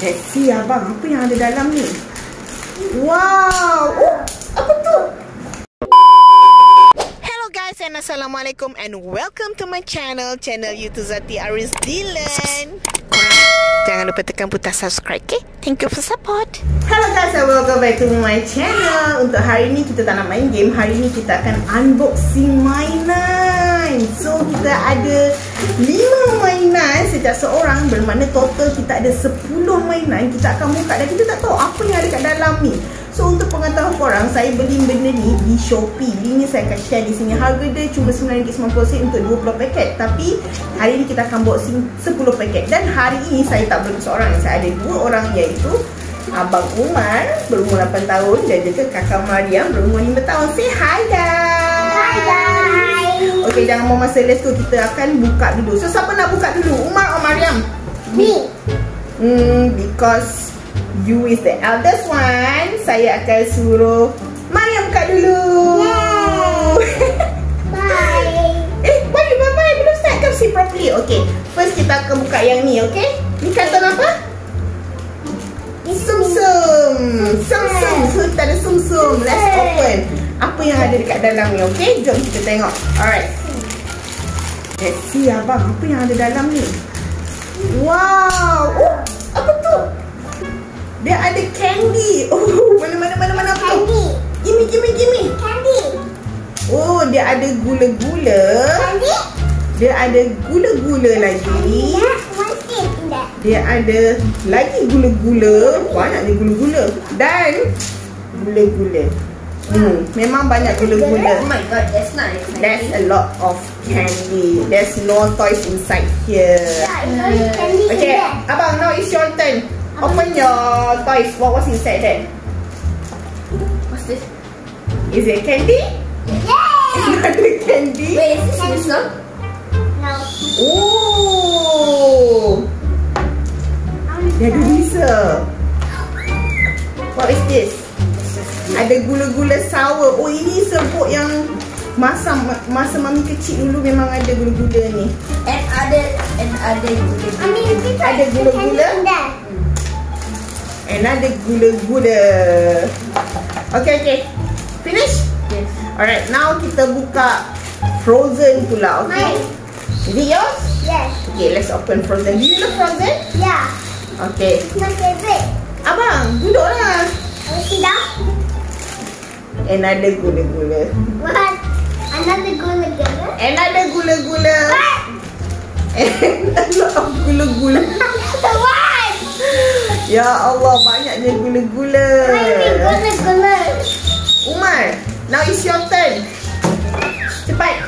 Let's see abang, apa yang ada dalam ni? Wow! Oh, apa tu? Hello guys and assalamualaikum and welcome to my channel YouTube ZatieAarizDelon. Jangan lupa tekan butang subscribe, okay? Thank you for support. Hello guys and welcome back to my channel. Untuk hari ni kita tak nak main game. Hari ni kita akan unboxing mainan. So kita ada 5 mainan setiap seorang, bermakna total kita ada 10 mainan. Kita akan buka dan kita tak tahu apa yang ada kat dalam ni. So untuk pengetahuan korang, saya beli benda ni di Shopee. Link ni saya akan share di sini. Harga dia cuma RM9.90 untuk 20 paket. Tapi hari ni kita akan unboxing 10 paket. Dan hari ini saya tak beli seorang, saya ada 2 orang, iaitu Abang Umar berumur 8 tahun dan juga Kakak Mariam berumur 5 tahun. Say hi guys. Hi guys. Okay, jangan mau masa, let's go. Kita akan buka dulu. So siapa nak buka dulu? Umar atau Mariam? Me. Because you is the eldest one, saya akan suruh Mariam buka dulu. Bye. Bye. Belum start, come see properly. Okay, first kita akan buka yang ni, okay? Ni karton apa? Sum-sum. Sum-sum. So kita ada sum-sum. Let's open. Apa yang ada dekat dalam ni, okay? Jom kita tengok. Alright. Let's see abang, apa yang ada dalam ni? Wow. Oh, apa tu? Dia ada candy. Oh, mana apa Candy. tu? Gimme. Candy. Oh, dia ada gula-gula. Candy. Dia ada gula-gula lagi. Dia ada lagi gula-gula. Banyaknya gula-gula. Dan gula-gula. Memang banyak gula-gula. Oh my god, that's nice. That's a lot of candy. There's no toys inside here. Candy. Okay, abang, now it's your turn. Open your toys. What's inside that? What's this? Is it candy? Yeah. Another candy? Wait, is this whistle? No. Oh, dia ada whistle. What is this? Ada gula-gula sour. Oh, ini sebut yang masa mami kecil dulu memang ada gula-gula ni. And ada gula-gula. Ada gula-gula. And ada gula-gula. Okay. Finish? Yes. Alright, now kita buka frozen pula, okay? Is it yours? Yes. Okay, let's open frozen. Do you love frozen? Yeah. Okay. My favorite. Abang, duduklah. Sit down. Another gula-gula. What? Another gula-gula? Another gula-gula. What? And a lot of gula-gula. What? Ya Allah, banyaknya gula-gula. Gula-gula. Umar, now it's your turn. Cepat.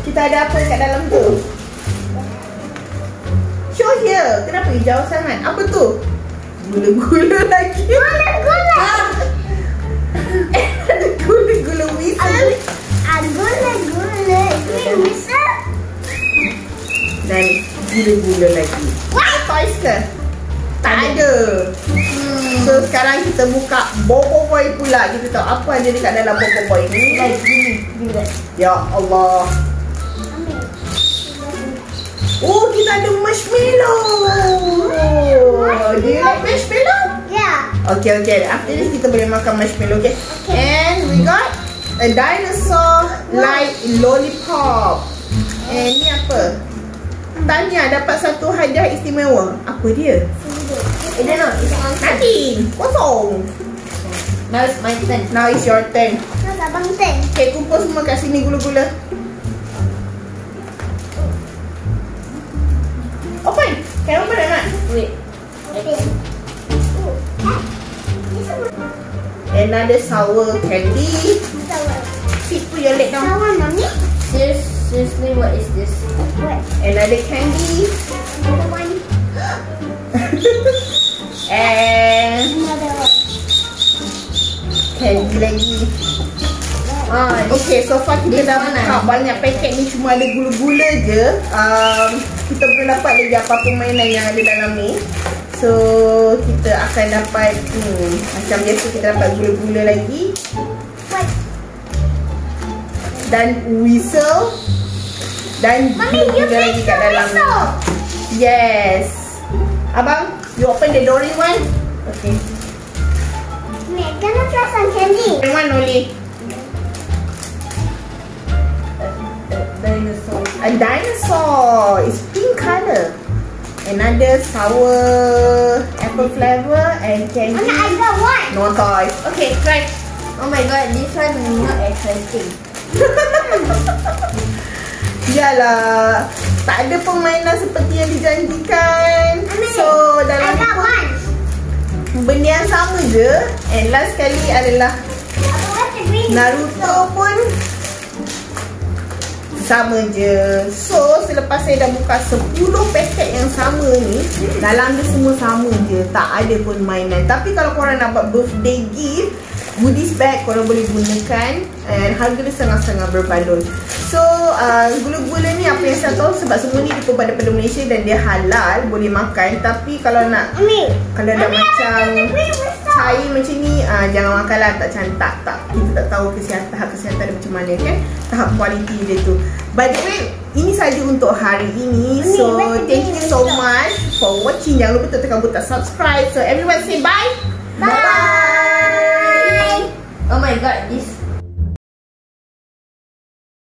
Kita ada apa kat dalam tu? Show here. Kenapa hijau sangat? Apa tu? Gula-gula lagi. Gula-gula. Ada gula-gula whistle. Gula-gula. Whistle. Dan gula-gula lagi. What? Toys ke? Tak ada. So sekarang kita buka Bobo Boy pula. Kita tahu apa ada dekat dalam Bobo Boy ni. Ya Allah. Oh, kita ada marshmallow. Do you like marshmallow? Yeah. Okay. After this kita boleh makan marshmallow, okay? And we got a dinosaur like lollipop. And ni apa? Tanya dapat satu hadiah istimewa. Apa dia? Delon, it's my turn. Nothing. Kosong. Now it's my turn. Now it's your turn. Now abang turn. Okay, kumpul semua kat sini gula-gula. Open. Can open or not? Wait. Another sour candy. Sit, put your leg down. Sour, mommy? Seriously, what is this? What? Another candy. Another one. And Another one. candy lagi. Okay, so far kita dah buka banyak paket ni, cuma ada gula-gula je. Kita belum dapat lagi apa-apa mainan yang ada dalam ni. So kita akan dapat macam biasa kita dapat gula-gula lagi. Dan whistle. Dan gula-gula lagi kat dalam ni. Yes. Abang, you open the Dory one. Okay. Mek, gonna try some candy. One only. Dinosaur. A dinosaur. It's pink color. Another sour apple flavor and candy. Anak, I got one. No toys. Okay, try. Oh my god, this one not exciting. Yalah, tak ada permainan seperti yang dijanjikan. So dalam I got one. benda yang sama je. And last kali adalah What's the green? Naruto pun sama je. So selepas saya dah buka 10 paket yang sama ni, dalam dia semua sama je, tak ada pun mainan. Tapi kalau korang nak buat birthday gift, goodies bag korang boleh gunakan. And harga dia sangat-sangat berbaloi. So gula-gula ni apa yang saya tahu, sebab semua ni daripada Malaysia dan dia halal, boleh makan. Tapi kalau nak, kalau dah macam cair macam ni, jangan makan lah, tak cantik. Kita tak tahu tahap kesihatan dia macam mana kan, tahap kualiti dia tu. By the way, ini saja untuk hari ini. So thank you so much for watching. Jangan lupa tekan butang subscribe. So everyone say bye.